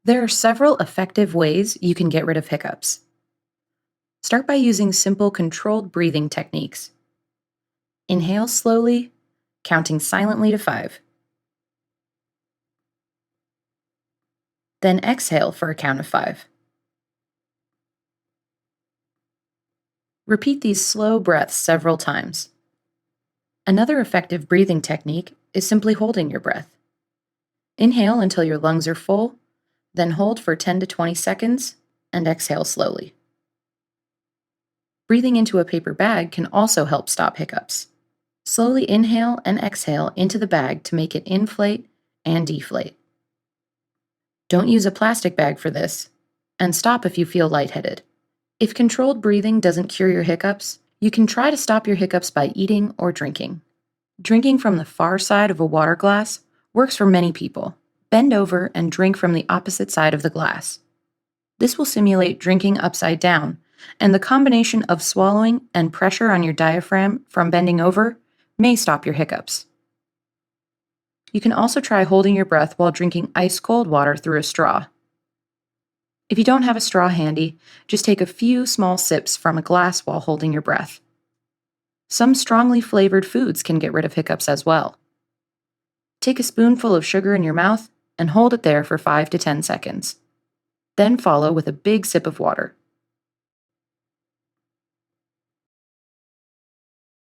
There are several effective ways you can get rid of hiccups. Start by using simple controlled breathing techniques. Inhale slowly, counting silently to 5. Then exhale for a count of 5. Repeat these slow breaths several times. Another effective breathing technique is simply holding your breath. Inhale until your lungs are full, then hold for 10 to 20 seconds, and exhale slowly. Breathing into a paper bag can also help stop hiccups. Slowly inhale and exhale into the bag to make it inflate and deflate. Don't use a plastic bag for this, and stop if you feel lightheaded. If controlled breathing doesn't cure your hiccups, you can try to stop your hiccups by eating or drinking. Drinking from the far side of a water glass works for many people. Bend over and drink from the opposite side of the glass. This will simulate drinking upside down, and the combination of swallowing and pressure on your diaphragm from bending over may stop your hiccups. You can also try holding your breath while drinking ice-cold water through a straw. If you don't have a straw handy, just take a few small sips from a glass while holding your breath. Some strongly flavored foods can get rid of hiccups as well. Take a spoonful of sugar in your mouth and hold it there for 5 to 10 seconds. Then follow with a big sip of water.